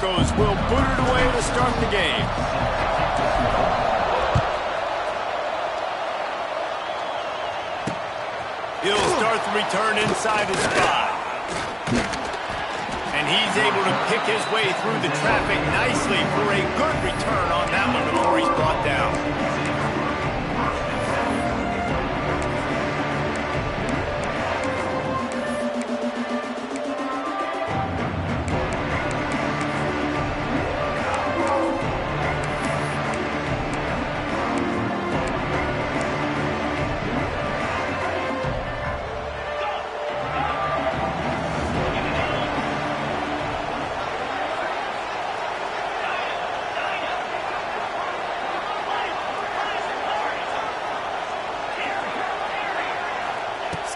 Broncos will boot it away to start the game. He'll start the return inside his 5. And he's able to pick his way through the traffic nicely for a good return on that one before he's brought down.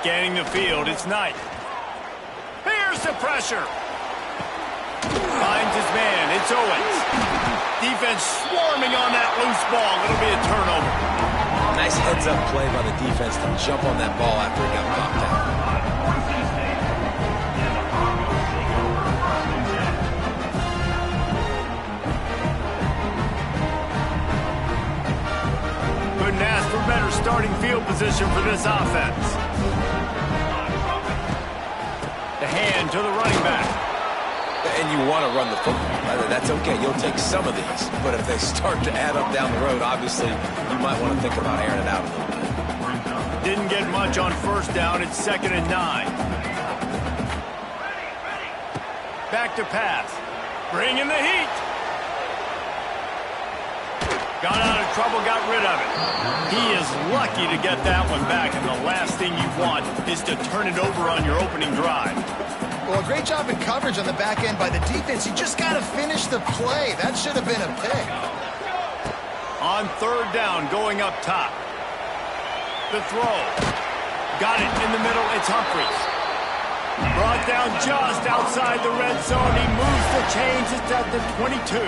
Scanning the field, it's Knight. Here's the pressure. Finds his man, it's Owens. Defense swarming on that loose ball. It'll be a turnover. Nice heads-up play by the defense to jump on that ball after it got popped out. Couldn't ask for better starting field position for this offense. The hand to the running back. And you want to run the football. That's okay. You'll take some of these. But if they start to add up down the road, obviously, you might want to think about airing it out a little bit. Didn't get much on first down. It's 2nd and 9. Back to pass. Bring in the heat. Got out of trouble, got rid of it. He is lucky to get that one back, and the last thing you want is to turn it over on your opening drive. Well, a great job in coverage on the back end by the defense. You just got to finish the play. That should have been a pick. On 3rd down, going up top. The throw. Got it in the middle. It's Humphries. Brought down just outside the red zone. He moves the chains. It's at the 22.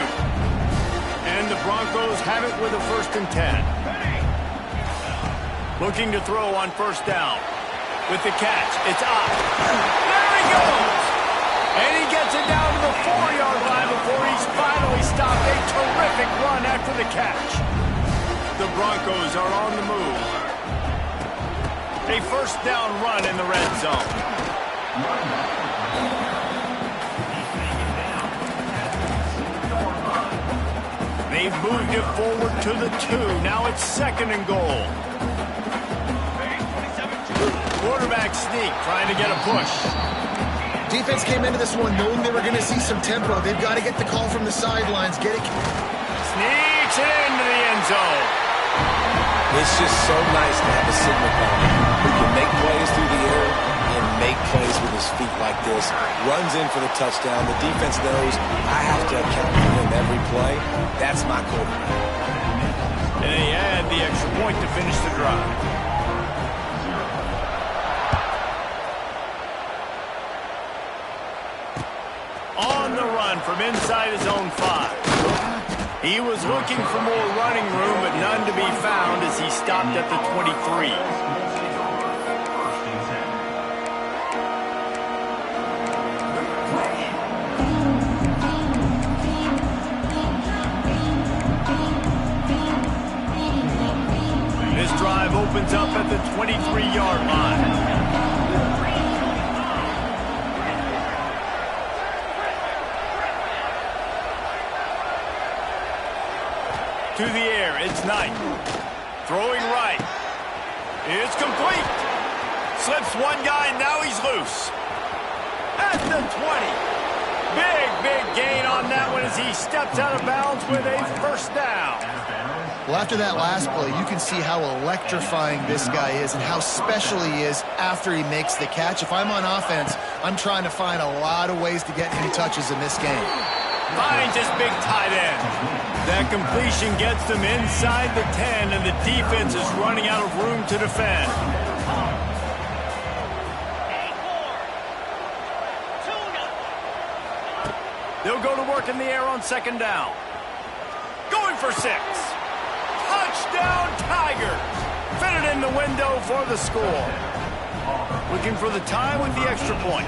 And the Broncos have it with a 1st and 10. Looking to throw on 1st down. With the catch, it's up. There he goes! And he gets it down to the 4-yard line before he's finally stopped. A terrific run after the catch. The Broncos are on the move. A 1st down run in the red zone. They've moved it forward to the 2. Now it's 2nd and goal. Quarterback sneak, trying to get a push. Defense came into this one knowing they were going to see some tempo. They've got to get the call from the sidelines. Get it. Sneaks it into the end zone. It's just so nice to have a signal caller who can make plays through the air and make plays with his feet like this. Runs in for the touchdown. The defense knows I have to account for him every play. That's my quarterback. And they add the extra point to finish the drive. On the run from inside his own 5. He was looking for more running room, but none to be found as he stopped at the 23. This drive opens up at the 23-yard line. To the air, it's Knight. Throwing right. It's complete. Slips one guy, now he's loose. At the 20. Big gain on that one as he steps out of bounds with a 1st down. Well, after that last play, you can see how electrifying this guy is and how special he is after he makes the catch. If I'm on offense, I'm trying to find a lot of ways to get him touches in this game. Finds his big tight end. That completion gets them inside the 10, and the defense is running out of room to defend. They'll go to work in the air on 2nd down. Going for 6. Touchdown, Tigers! Fitted in the window for the score. Looking for the tie with the extra point.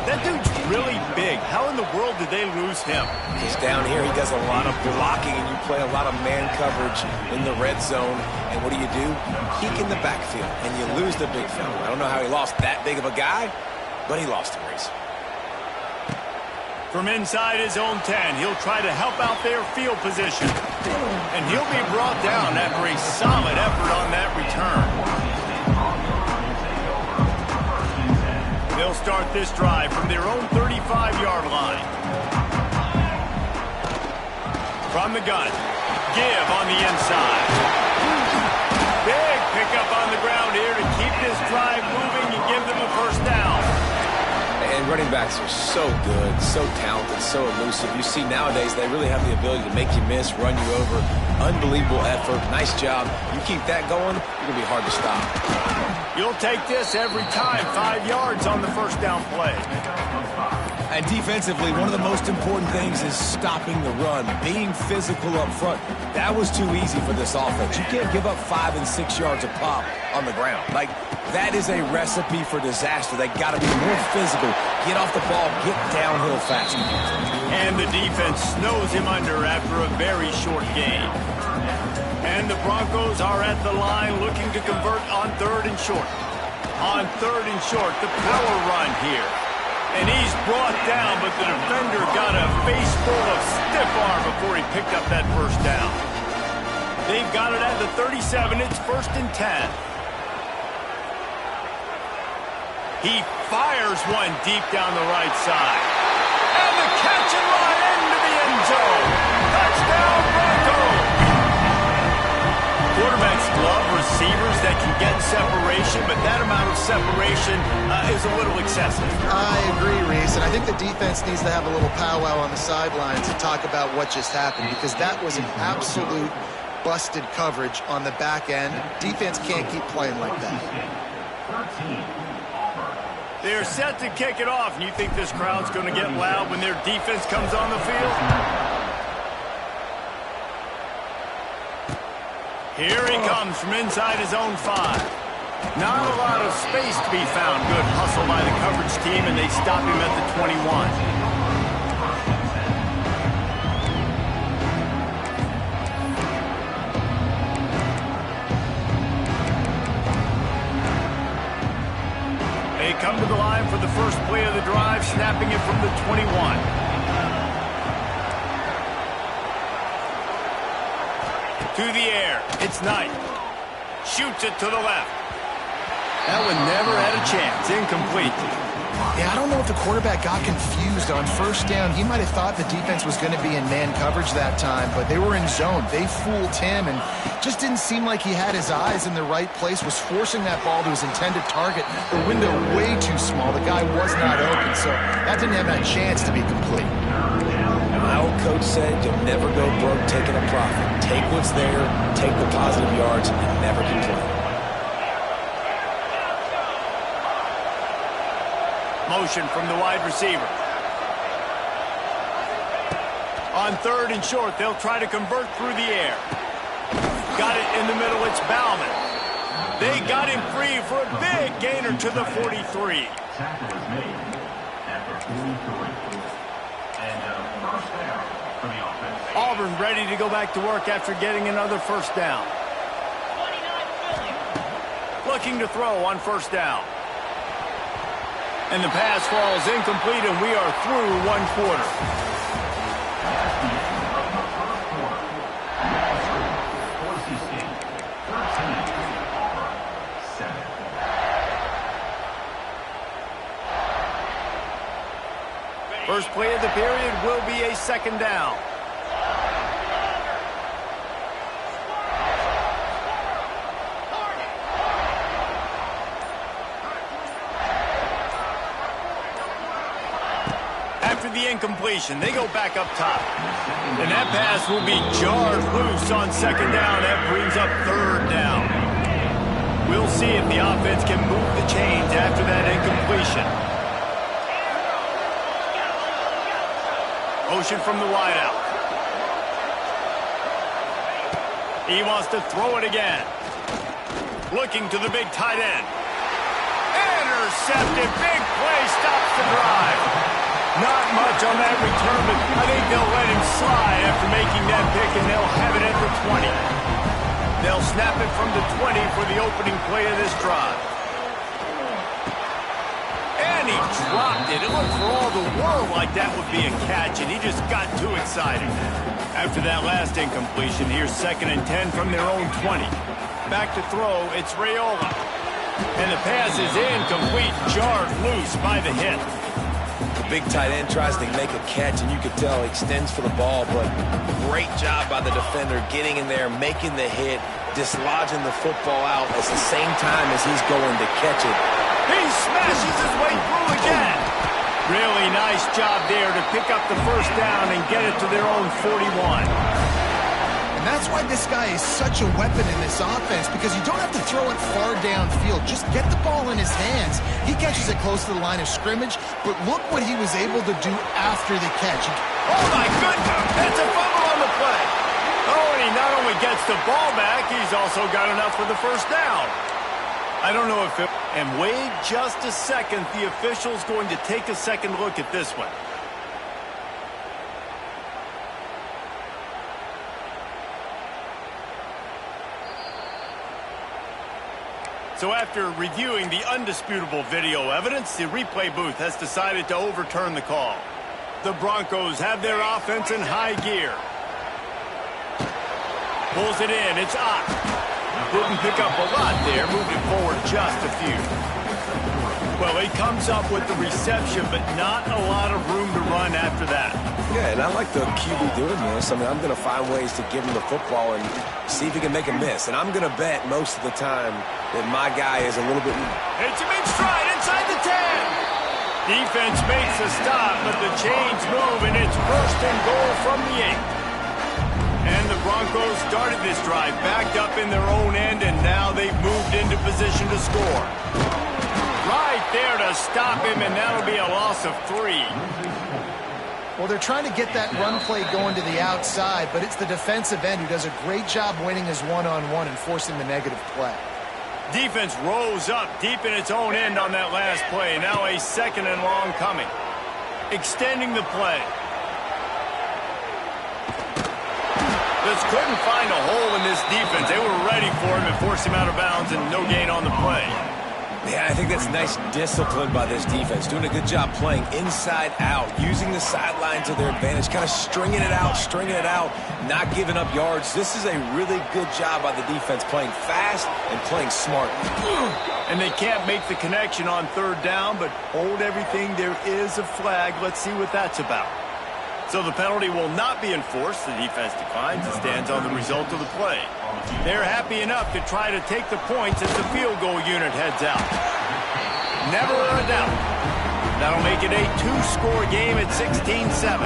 That dude's really big. How in the world did they lose him? Because down here, he does a lot of blocking, and you play a lot of man coverage in the red zone. And what do? Peek in the backfield, and you lose the big fella. I don't know how he lost that big of a guy, but he lost him, Reese. From inside his own 10, he'll try to help out their field position. And he'll be brought down after a solid effort on that return. They'll start this drive from their own 35-yard line. From the gun, give on the inside. Big pickup on the ground here to keep this drive moving and give them a first down. And running backs are so good, so talented, so elusive. You see nowadays they really have the ability to make you miss, run you over. Unbelievable effort. Nice job. You keep that going, you're going to be hard to stop. You'll take this every time. 5 yards on the first down play. And defensively, one of the most important things is stopping the run, being physical up front. That was too easy for this offense. You can't give up 5 and 6 yards a pop on the ground. Like, that is a recipe for disaster. They got to be more physical, get off the ball, get downhill faster. And the defense snows him under after a very short game. And the Broncos are at the line looking to convert on 3rd and short. On 3rd and short, the power run here. And he's brought down, but the defender got a face full of stiff arm before he picked up that first down. They've got it at the 37. It's 1st and 10. He fires one deep down the right side. And the catch and run into the end zone. Touchdown, Broncos! Quarterbacks love receivers that can get separation, but that amount of separation is a little excessive. I agree, Reese, and I think the defense needs to have a little powwow on the sidelines and talk about what just happened, because that was an absolute busted coverage on the back end. Defense can't keep playing like that. They're set to kick it off, and you think this crowd's going to get loud when their defense comes on the field? Here he comes from inside his own 5. Not a lot of space to be found. Good hustle by the coverage team, and they stop him at the 21. They come to the line for the first play of the drive, snapping it from the 21. To the air. It's Knight. Shoots it to the left. That one never had a chance. Incomplete. Yeah, I don't know if the quarterback got confused on first down. He might have thought the defense was going to be in man coverage that time, but they were in zone. They fooled him and just didn't seem like he had his eyes in the right place, was forcing that ball to his intended target. The window way too small. The guy was not open, so that didn't have that chance to be complete. My old coach said you'll never go broke taking a profit. Take what's there, take the positive yards, and never complain. Motion from the wide receiver. On 3rd and short, they'll try to convert through the air. Got it in the middle, it's Bauman. They got him free for a big gainer to the 43. Auburn ready to go back to work after getting another first down. Looking to throw on first down. And the pass falls incomplete, and we are through 1 quarter. First play of the period will be a 2nd down. After the incompletion, they go back up top. And that pass will be jarred loose on 2nd down. That brings up 3rd down. We'll see if the offense can move the chains after that incompletion. Motion from the wideout. He wants to throw it again. Looking to the big tight end. Intercepted. Big play stops the drive. Not much on that return, but I think they'll let him slide after making that pick, and they'll have it at the 20. They'll snap it from the 20 for the opening play of this drive. And he dropped it. It looked for all the world like that would be a catch, and he just got too excited. After that last incompletion, here's 2nd and 10 from their own 20. Back to throw, it's Raiola. And the pass is incomplete, jarred loose by the hit. The big tight end tries to make a catch, and you can tell he extends for the ball, but great job by the defender getting in there, making the hit, dislodging the football out at the same time as he's going to catch it. He smashes his way through again. Really nice job there to pick up the first down and get it to their own 41. That's why this guy is such a weapon in this offense, because you don't have to throw it far downfield. Just get the ball in his hands. He catches it close to the line of scrimmage, but look what he was able to do after the catch. Oh, my goodness! That's a fumble on the play. Oh, and he not only gets the ball back, he's also got enough for the first down. I don't know if it... And wait just a second. The official's going to take a second look at this one. So after reviewing the undisputable video evidence, the replay booth has decided to overturn the call. The Broncos have their offense in high gear. Pulls it in, it's Ott. Didn't pick up a lot there, moved it forward just a few. Well, he comes up with the reception, but not a lot of room to run after that. Yeah, and I like the QB doing this. I mean, I'm going to find ways to give him the football and see if he can make a miss. And I'm going to bet most of the time that my guy is a little bit... It's a big stride inside the 10. Defense makes a stop, but the chains move, and it's 1st and goal from the 8. And the Broncos started this drive backed up in their own end, and now they've moved into position to score. Right there to stop him, and that'll be a loss of 3. Well, they're trying to get that run play going to the outside, but it's the defensive end who does a great job winning his one-on-one and forcing the negative play. Defense rose up deep in its own end on that last play. Now a 2nd and long coming. Extending the play. Just couldn't find a hole in this defense. They were ready for him and forced him out of bounds, and no gain on the play. Yeah, I think that's nice discipline by this defense. Doing a good job playing inside out, using the sideline to their advantage, kind of stringing it out, not giving up yards. This is a really good job by the defense, playing fast and playing smart. And they can't make the connection on 3rd down, but hold everything. There is a flag. Let's see what that's about. So the penalty will not be enforced. The defense declines and stands on the result of the play. They're happy enough to try to take the points as the field goal unit heads out. Never a doubt. That'll make it a 2-score game at 16-7.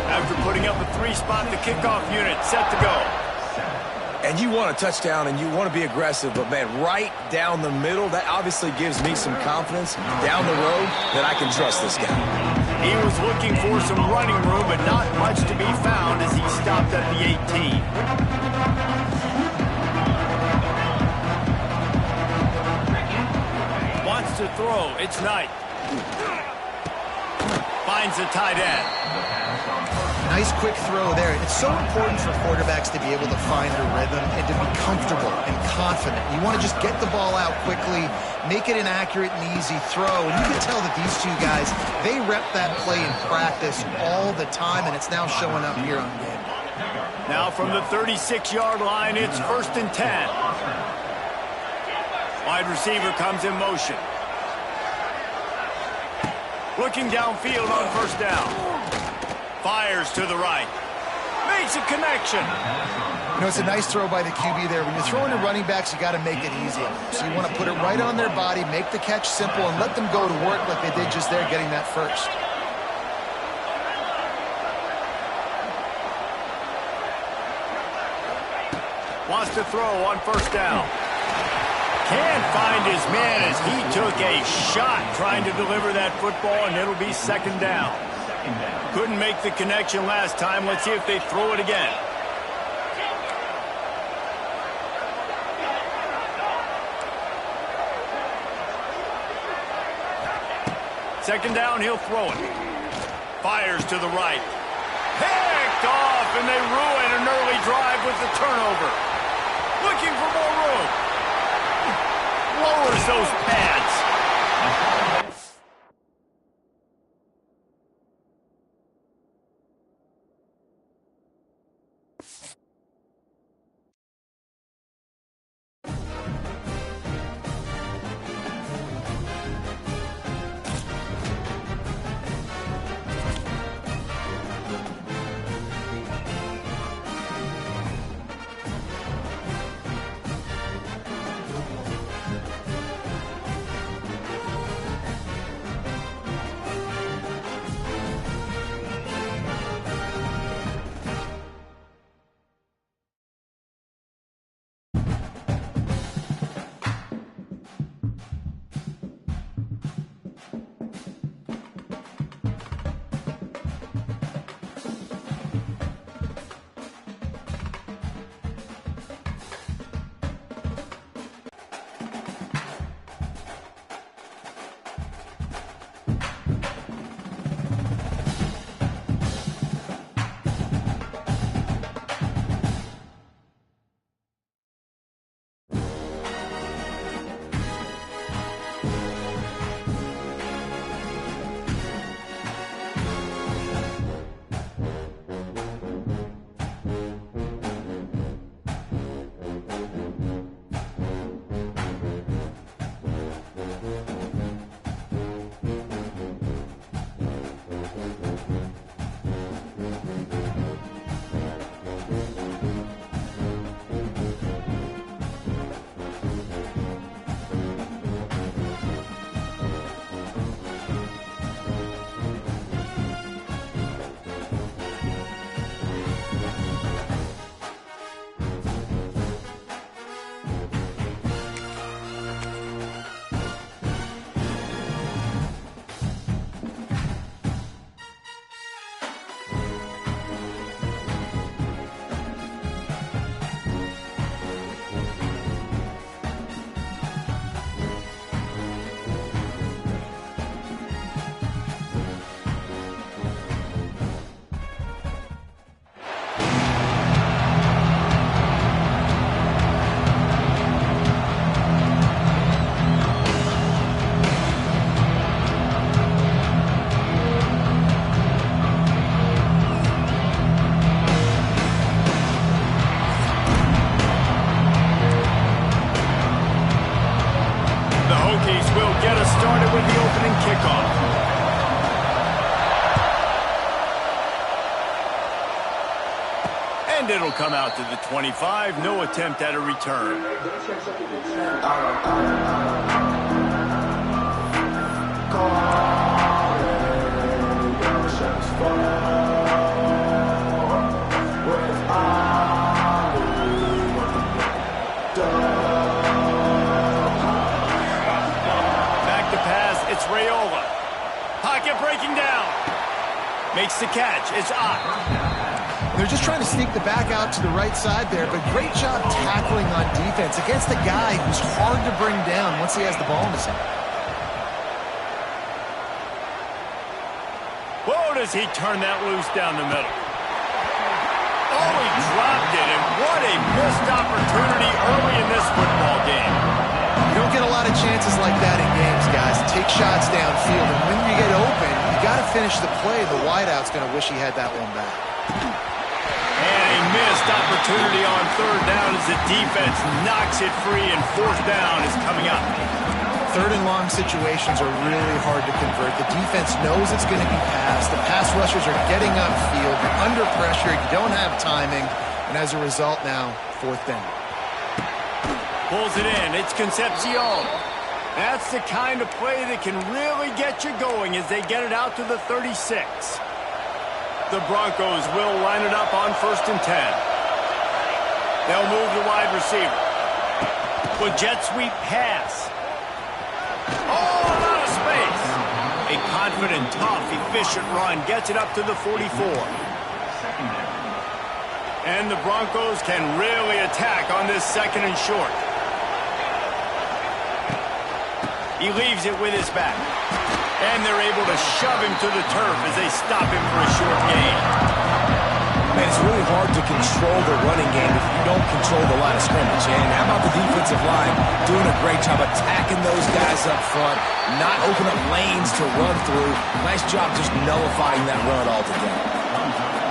After putting up a 3-spot, the kickoff unit set to go. And you want a touchdown and you want to be aggressive, but man, right down the middle, that obviously gives me some confidence down the road that I can trust this guy. He was looking for some running room, but not much to be found as he stopped at the 18. Wants to throw. It's Knight. Finds the tight end. Nice quick throw there. It's so important for quarterbacks to be able to find a rhythm and to be comfortable and confident. You want to just get the ball out quickly, make it an accurate and easy throw. And you can tell that these two guys, they rep that play in practice all the time, and it's now showing up here on game. Now from the 36-yard line, it's 1st and 10. Wide receiver comes in motion. Looking downfield on 1st down. Fires to the right. Makes a connection. You know, it's a nice throw by the QB there. When you're throwing to running backs, you got to make it easy. So you want to put it right on their body, make the catch simple, and let them go to work like they did just there, getting that first. Wants to throw on 1st down. Can't find his man as he took a shot trying to deliver that football, and it'll be 2nd down. Couldn't make the connection last time. Let's see if they throw it again. Second down, he'll throw it. Fires to the right. Picked off, and they ruin an early drive with the turnover. Looking for more room. Lowers those pads. And it'll come out to the 25. No attempt at a return. Back to pass. It's Raiola. Pocket breaking down. Makes the catch. It's Ott. They're just trying to sneak the back out to the right side there, but great job tackling on defense against a guy who's hard to bring down once he has the ball in his hand. Whoa, does he turn that loose down the middle. Oh, he dropped it, and what a missed opportunity early in this football game. You don't get a lot of chances like that in games, guys. Take shots downfield, and when you get open, you got to finish the play. The wideout's going to wish he had that one back. And a missed opportunity on third down as the defense knocks it free, and fourth down is coming up. Third and long situations are really hard to convert. The defense knows it's going to be passed. The pass rushers are getting upfield. You're under pressure. You don't have timing. And as a result now, fourth down. Pulls it in. It's Concepcion. That's the kind of play that can really get you going as they get it out to the 36. The Broncos will line it up on 1st and 10. They'll move the wide receiver. With jet sweep pass. Oh, out of space. A confident, tough, efficient run gets it up to the 44. And the Broncos can really attack on this 2nd and short. He leaves it with his back. And they're able to shove him to the turf as they stop him for a short gain. Man, it's really hard to control the running game if you don't control the line of scrimmage. And how about the defensive line doing a great job attacking those guys up front, not opening up lanes to run through. Nice job just nullifying that run altogether.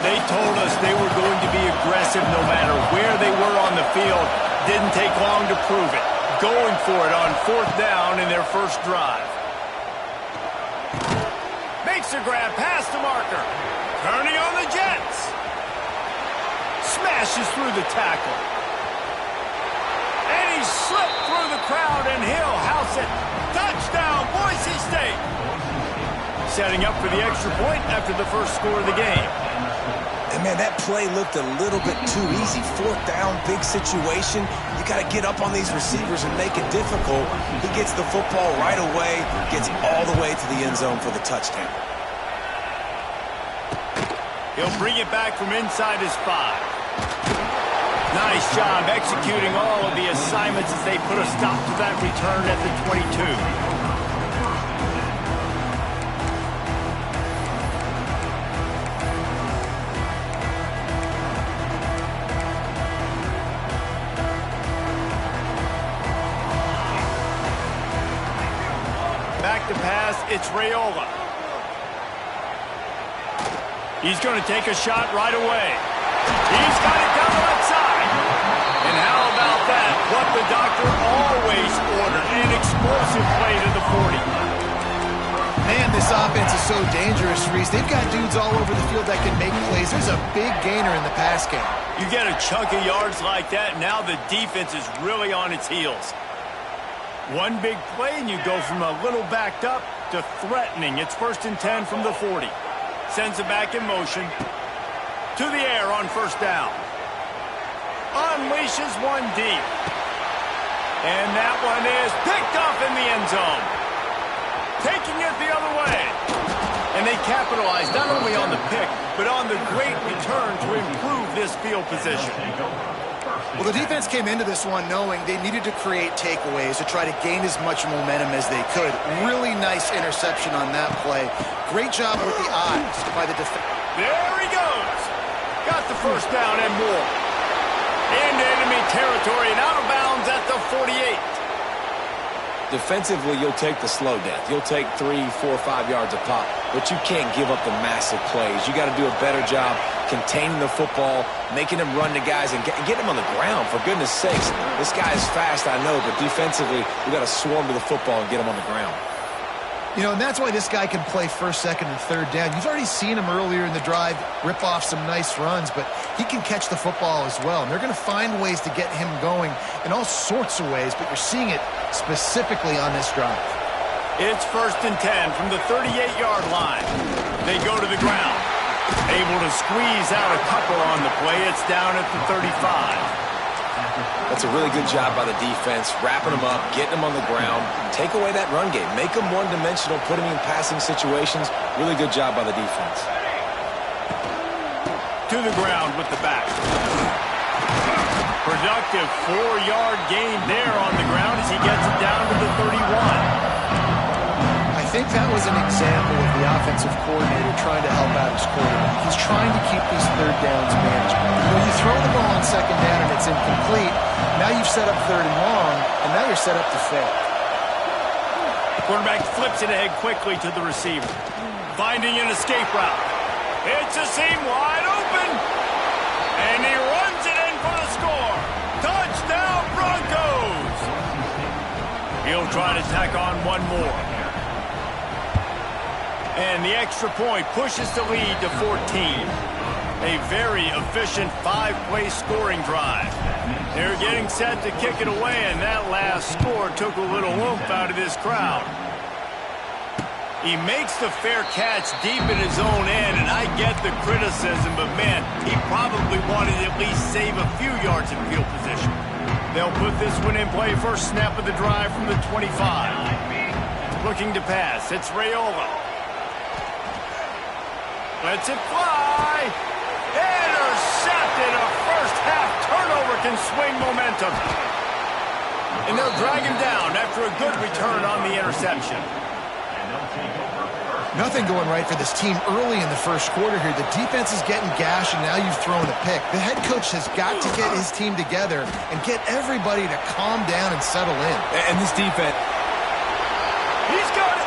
They told us they were going to be aggressive no matter where they were on the field. Didn't take long to prove it. Going for it on 4th down in their first drive. Makes a grab past the marker. Turning on the Jets. Smashes through the tackle. And he slipped through the crowd, and he'll house it. Touchdown, Boise State. Setting up for the extra point after the first score of the game. And, man, that play looked a little bit too easy. 4th down, big situation. You got to get up on these receivers and make it difficult. He gets the football right away, gets all the way to the end zone for the touchdown. He'll bring it back from inside his 5. Nice job executing all of the assignments as they put a stop to that return at the 22. Back to pass, it's Raiola. He's going to take a shot right away. He's got it down the left side. And how about that? What the doctor always ordered. An explosive play to the 40. Man, this offense is so dangerous, Reese. They've got dudes all over the field that can make plays. There's a big gainer in the pass game. You get a chunk of yards like that, now the defense is really on its heels. One big play, and you go from a little backed up to threatening. It's 1st and 10 from the 40. Sends it back in motion. To the air on 1st down. Unleashes one deep. And that one is picked off in the end zone. Taking it the other way. And they capitalize not only on the pick, but on the great return to improve this field position. Well, the defense came into this one knowing they needed to create takeaways to try to gain as much momentum as they could. Really nice interception on that play. Great job with the eyes by the defense. There he goes. Got the 1st down and more. Into enemy territory and out of bounds at the 48. Defensively, you'll take the slow death. You'll take 3, 4, 5 yards a pop, but you can't give up the massive plays. You got to do a better job containing the football, making them run to guys, and get them on the ground. For goodness sakes, this guy is fast, I know, but defensively, we got to swarm to the football and get him on the ground. You know, and that's why this guy can play 1st, 2nd, and 3rd down. You've already seen him earlier in the drive rip off some nice runs, but he can catch the football as well. And they're going to find ways to get him going in all sorts of ways, but you're seeing it specifically on this drive. It's 1st and 10 from the 38-yard line. They go to the ground. Able to squeeze out a couple on the play. It's down at the 35. That's a really good job by the defense, wrapping them up, getting them on the ground. Take away that run game. Make them one-dimensional, put them in passing situations. Really good job by the defense. To the ground with the back. Productive 4-yard gain there on the ground as he gets it down to the 31. I think that was an example of the offensive coordinator trying to help out his quarterback. He's trying to keep these 3rd downs manageable. When you throw the ball on 2nd down and it's incomplete, now you've set up 3rd and long, and now you're set up to fail. Quarterback flips it ahead quickly to the receiver. Finding an escape route. It's a seam wide open. And he runs it in for the score. Touchdown, Broncos! He'll try to tack on one more. And the extra point pushes the lead to 14. A very efficient 5-play scoring drive. They're getting set to kick it away, and that last score took a little oomph out of this crowd. He makes the fair catch deep in his own end, and I get the criticism, but man, he probably wanted to at least save a few yards in field position. They'll put this one in play first snap of the drive from the 25. Looking to pass, it's Raiola. Lets it fly. Intercepted. A first-half turnover can swing momentum. And they'll drag him down after a good return on the interception. Nothing going right for this team early in the first quarter here. The defense is getting gashed, and now you've thrown a pick. The head coach has got to get his team together and get everybody to calm down and settle in. And this defense... He's got it!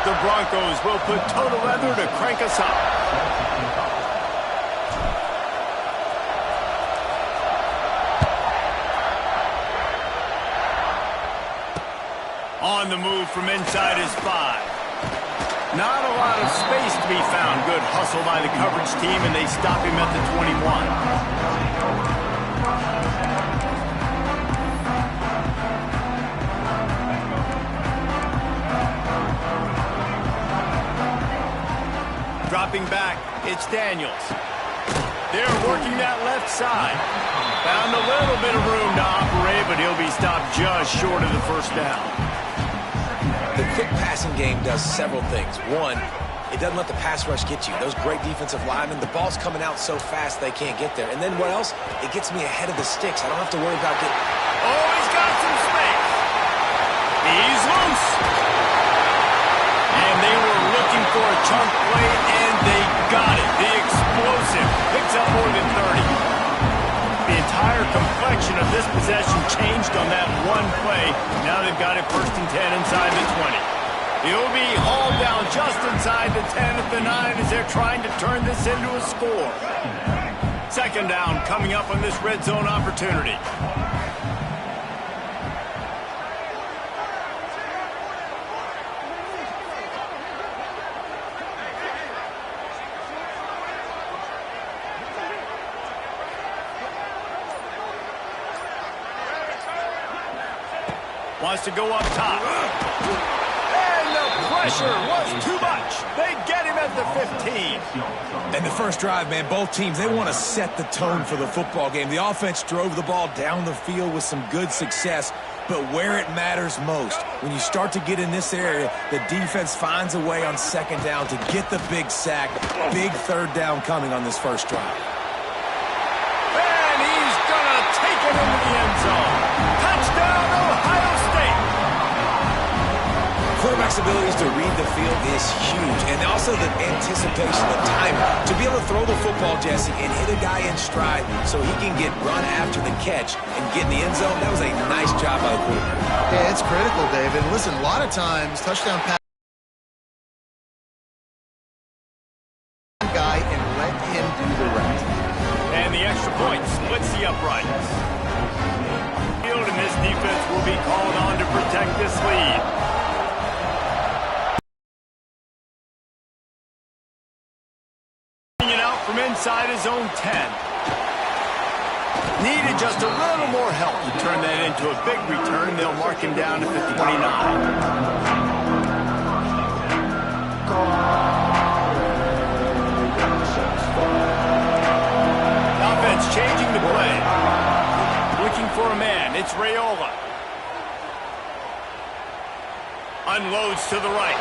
The Broncos will put total leather to crank us up. On the move from inside his 5. Not a lot of space to be found. Good hustle by the coverage team, and they stop him at the 21. Dropping back, it's Daniels. They're working that left side. Found a little bit of room to operate, but he'll be stopped just short of the first down. The quick passing game does several things. One, it doesn't let the pass rush get you. Those great defensive linemen, the ball's coming out so fast they can't get there. And then what else? It gets me ahead of the sticks. I don't have to worry about getting... Oh, he's got some space. He's loose. chunk play, and they got it. The explosive picks up more than 30. The entire complexion of this possession changed on that one play. Now they've got it 1st and 10 inside the 20. He'll be hauled down just inside the 10 at the 9 as they're trying to turn this into a score. 2nd down coming up on this red zone opportunity. Wants to go up top. And the pressure was too much. They get him at the 15. And the first drive, man, both teams, they want to set the tone for the football game. The offense drove the ball down the field with some good success, but where it matters most, when you start to get in this area, the defense finds a way on 2nd down to get the big sack. Big 3rd down coming on this first drive. And he's going to take it into the end zone. Touchdown, Ohio State. Quarterback's abilities to read the field is huge, and also the anticipation, the timing. To be able to throw the football, Jesse, and hit a guy in stride so he can get run after the catch and get in the end zone, that was a nice job by the quarterback. Yeah, it's critical, David. Listen, a lot of times, touchdown pass guy and let him do the rest. And the extra point splits the uprights. Field, and this defense will be called on to protect this lead. From inside his own 10. Needed just a little more help to turn that into a big return. They'll mark him down at the 29. Offense changing the play. Looking for a man. It's Raiola. Unloads to the right.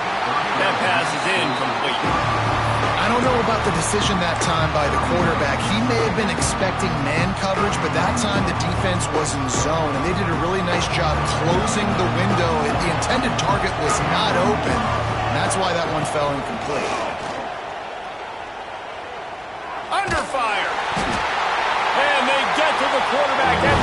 That pass is incomplete. I don't know about the decision that time by the quarterback. He may have been expecting man coverage, but that time the defense was in zone, and they did a really nice job closing the window. The intended target was not open, and that's why that one fell incomplete. Under fire. And they get to the quarterback at